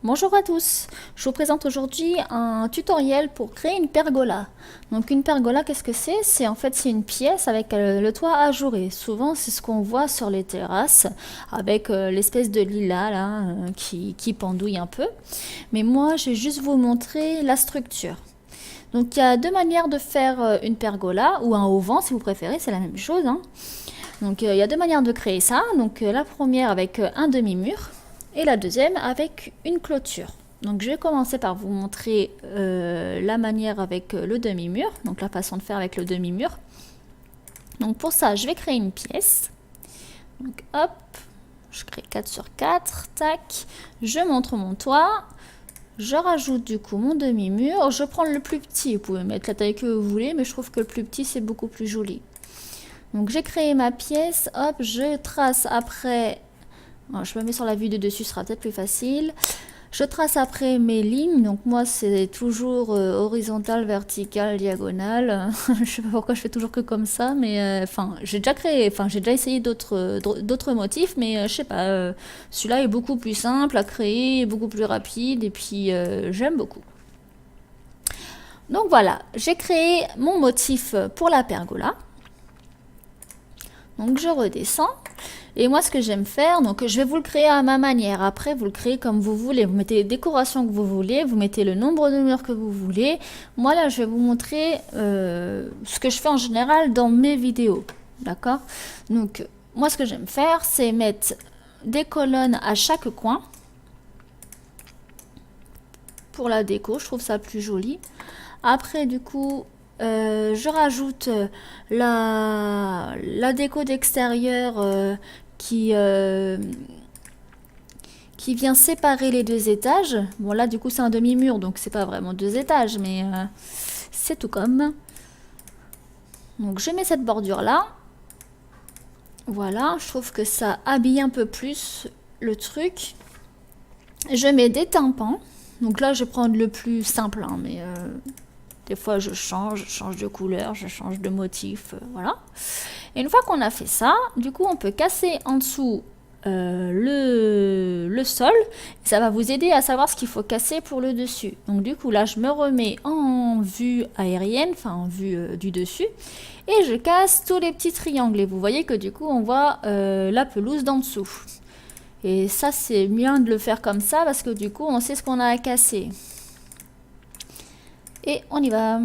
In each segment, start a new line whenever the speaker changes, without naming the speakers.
Bonjour à tous, je vous présente aujourd'hui un tutoriel pour créer une pergola. Donc une pergola, qu'est-ce que c'est? C'est une pièce avec le toit ajouré. Souvent c'est ce qu'on voit sur les terrasses avec l'espèce de lilas là qui pendouille un peu. Mais moi je vais juste vous montrer la structure. Donc il y a deux manières de faire une pergola ou un auvent si vous préférez, c'est la même chose, hein. Donc il y a deux manières de créer ça. Donc la première avec un demi-mur et la deuxième avec une clôture. Donc je vais commencer par vous montrer la manière avec le demi-mur, donc la façon de faire avec le demi-mur. Donc pour ça, je vais créer une pièce. Donc hop, je crée 4 sur 4, tac, je montre mon toit. Je rajoute du coup mon demi-mur, je prends le plus petit, vous pouvez mettre la taille que vous voulez, mais je trouve que le plus petit c'est beaucoup plus joli. Donc j'ai créé ma pièce, hop, je trace après, je me mets sur la vue de dessus, ce sera peut-être plus facile. Je trace après mes lignes, donc moi c'est toujours horizontal, vertical, diagonale. Je sais pas pourquoi je fais toujours que comme ça, mais j'ai déjà essayé d'autres motifs, mais je sais pas, celui-là est beaucoup plus simple à créer, beaucoup plus rapide, et puis j'aime beaucoup. Donc voilà, j'ai créé mon motif pour la pergola. Donc je redescends. Et moi ce que j'aime faire, donc je vais vous le créer à ma manière. Après vous le créez comme vous voulez. Vous mettez les décorations que vous voulez, vous mettez le nombre de murs que vous voulez. Moi là je vais vous montrer ce que je fais en général dans mes vidéos. D'accord? Donc moi ce que j'aime faire c'est mettre des colonnes à chaque coin. Pour la déco, je trouve ça plus joli. Après du coup je rajoute la déco d'extérieur qui vient séparer les deux étages. Bon là du coup c'est un demi-mur donc c'est pas vraiment deux étages mais c'est tout comme. Donc je mets cette bordure là. Voilà, je trouve que ça habille un peu plus le truc. Je mets des tympans. Donc là je vais prendre le plus simple hein, mais des fois je change de couleur, je change de motif, voilà. Et une fois qu'on a fait ça, du coup on peut casser en dessous le sol. Ça va vous aider à savoir ce qu'il faut casser pour le dessus. Donc du coup là je me remets en vue aérienne, enfin en vue du dessus. Et je casse tous les petits triangles. Et vous voyez que du coup on voit la pelouse d'en dessous. Et ça c'est bien de le faire comme ça parce que du coup on sait ce qu'on a à casser. Et on y va.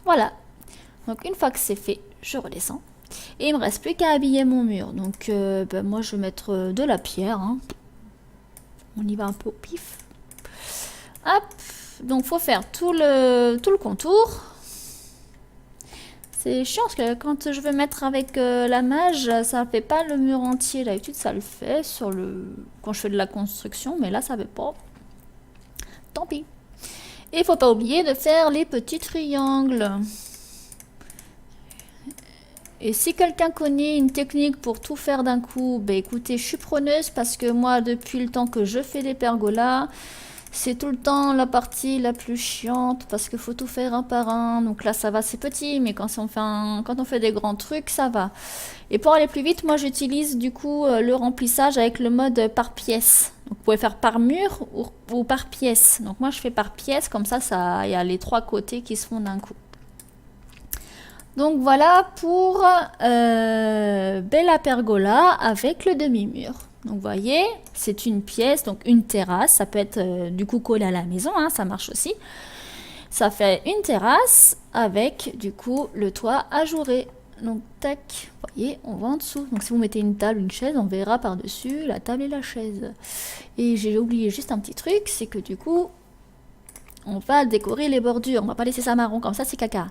Voilà. Donc une fois que c'est fait, je redescends. Et il me reste plus qu'à habiller mon mur. Donc moi je vais mettre de la pierre. Hein. On y va un peu au pif. Hop. Donc faut faire tout le contour. C'est chiant parce que quand je veux mettre avec la mage, ça fait pas le mur entier. D'habitude ça le fait quand je fais de la construction, mais là ça fait pas. Tant pis. Et il faut pas oublier de faire les petits triangles. Et si quelqu'un connaît une technique pour tout faire d'un coup, ben écoutez, je suis preneuse parce que moi, depuis le temps que je fais des pergolas, c'est tout le temps la partie la plus chiante parce qu'il faut tout faire un par un. Donc là, ça va, c'est petit, mais quand on fait des grands trucs, ça va. Et pour aller plus vite, moi, j'utilise du coup le remplissage avec le mode par pièce. Donc, vous pouvez faire par mur ou par pièce. Donc moi, je fais par pièce, comme ça, il y a les trois côtés qui se font d'un coup. Donc voilà pour Bella Pergola avec le demi-mur. Donc vous voyez, c'est une pièce, donc une terrasse. Ça peut être du coup collé à la maison, hein, ça marche aussi. Ça fait une terrasse avec du coup le toit ajouré. Donc tac, vous voyez, on va en dessous. Donc si vous mettez une table, une chaise, on verra par-dessus la table et la chaise. Et j'ai oublié juste un petit truc, c'est que du coup, on va décorer les bordures. On va pas laisser ça marron, comme ça c'est caca.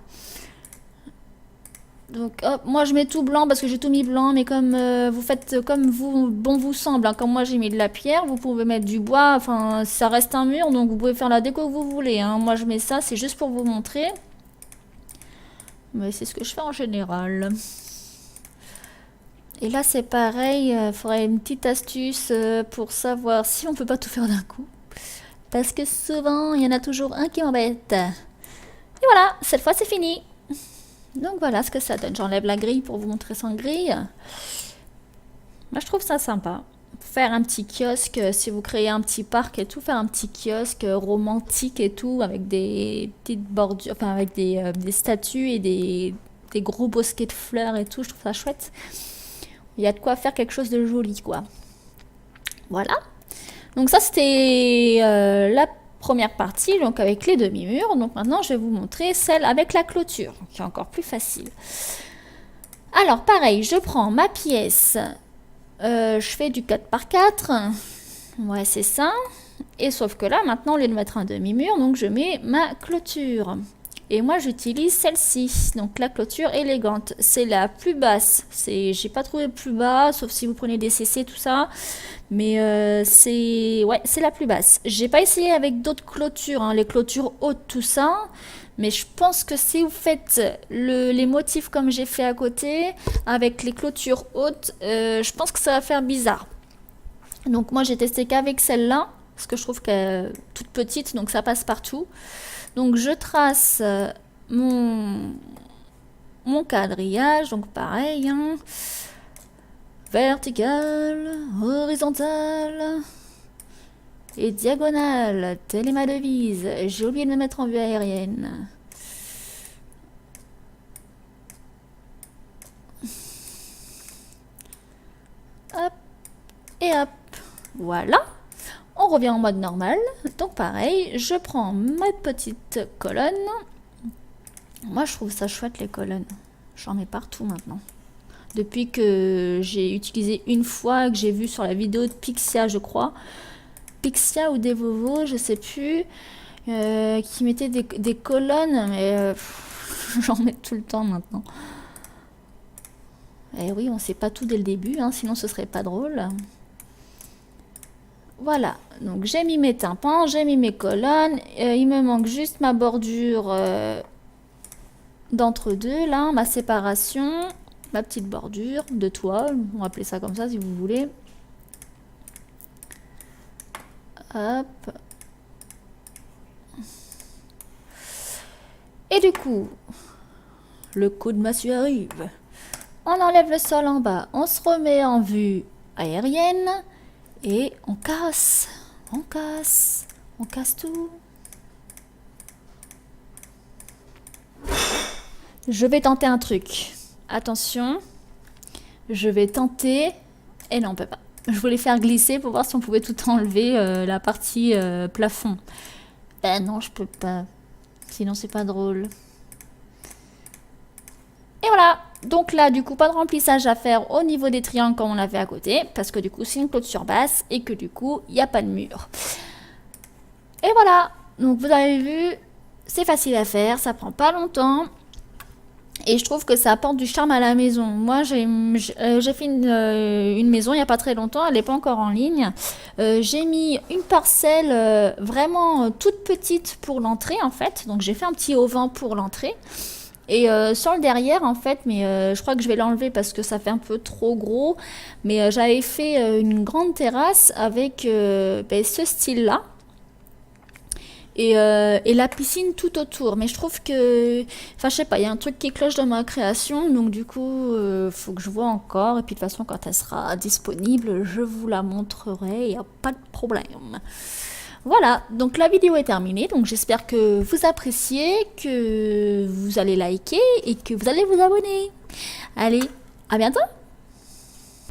Donc hop, moi je mets tout blanc parce que j'ai tout mis blanc, mais comme vous faites comme bon vous semble, hein. Comme moi j'ai mis de la pierre, vous pouvez mettre du bois, enfin ça reste un mur, donc vous pouvez faire la déco que vous voulez, hein. Moi je mets ça, c'est juste pour vous montrer. Mais c'est ce que je fais en général. Et là c'est pareil, il faudrait une petite astuce pour savoir si on peut pas tout faire d'un coup. Parce que souvent il y en a toujours un qui m'embête. Et voilà, cette fois c'est fini. Donc voilà ce que ça donne. J'enlève la grille pour vous montrer sans grille. Moi je trouve ça sympa. Faire un petit kiosque, si vous créez un petit parc et tout, faire un petit kiosque romantique et tout, avec des petites bordures, enfin avec des statues et des gros bosquets de fleurs et tout, je trouve ça chouette. Il y a de quoi faire quelque chose de joli, quoi. Voilà. Donc ça, c'était la première partie, donc avec les demi-murs. Donc maintenant, je vais vous montrer celle avec la clôture, qui est encore plus facile. Alors, pareil, je prends ma pièce, je fais du 4 par 4. Ouais, c'est ça. Et sauf que là, maintenant, au lieu de mettre un demi-mur, donc je mets ma clôture. Et moi, j'utilise celle-ci, donc la clôture élégante. C'est la plus basse. J'ai pas trouvé plus bas, sauf si vous prenez des CC, tout ça. Mais c'est la plus basse. J'ai pas essayé avec d'autres clôtures, hein, les clôtures hautes, tout ça. Mais je pense que si vous faites les motifs comme j'ai fait à côté, avec les clôtures hautes, je pense que ça va faire bizarre. Donc moi, j'ai testé qu'avec celle-là, parce que je trouve qu'elle est toute petite, donc ça passe partout. Donc je trace mon quadrillage, donc pareil, hein, vertical, horizontal et diagonale, telle est ma devise. J'ai oublié de me mettre en vue aérienne. Hop et hop, voilà. On revient en mode normal, donc pareil, je prends ma petite colonne. Moi je trouve ça chouette les colonnes, j'en mets partout maintenant. Depuis que j'ai utilisé une fois, que j'ai vu sur la vidéo de Pixia je crois, Pixia ou Devovo, je sais plus, qui mettait des colonnes, mais j'en mets tout le temps maintenant. Et oui, on sait pas tout dès le début, hein, sinon ce serait pas drôle. Voilà, donc j'ai mis mes tympans, j'ai mis mes colonnes, il me manque juste ma bordure d'entre-deux, là, ma séparation, ma petite bordure de toile, on va appeler ça comme ça si vous voulez. Hop. Et du coup, le coup de massue arrive. On enlève le sol en bas, on se remet en vue aérienne. Et on casse tout. Je vais tenter un truc. Attention, je vais tenter. Et non, on peut pas. Je voulais faire glisser pour voir si on pouvait tout enlever, la partie plafond. Ben non, je peux pas. Sinon, c'est pas drôle. Et voilà. Donc là, du coup, pas de remplissage à faire au niveau des triangles comme on avait à côté, parce que du coup, c'est une clôture basse et que du coup, il n'y a pas de mur. Et voilà. Donc vous avez vu, c'est facile à faire, ça prend pas longtemps. Et je trouve que ça apporte du charme à la maison. Moi, j'ai fait une maison il n'y a pas très longtemps, elle n'est pas encore en ligne. J'ai mis une parcelle vraiment toute petite pour l'entrée, en fait. Donc j'ai fait un petit auvent pour l'entrée. Et sur le derrière en fait, mais je crois que je vais l'enlever parce que ça fait un peu trop gros. Mais j'avais fait une grande terrasse avec ce style-là. Et la piscine tout autour. Mais je trouve que... Enfin je sais pas, il y a un truc qui cloche dans ma création. Donc du coup, faut que je vois encore. Et puis de toute façon, quand elle sera disponible, je vous la montrerai. Il n'y a pas de problème. Voilà, donc la vidéo est terminée, donc j'espère que vous appréciez, que vous allez liker et que vous allez vous abonner. Allez, à bientôt!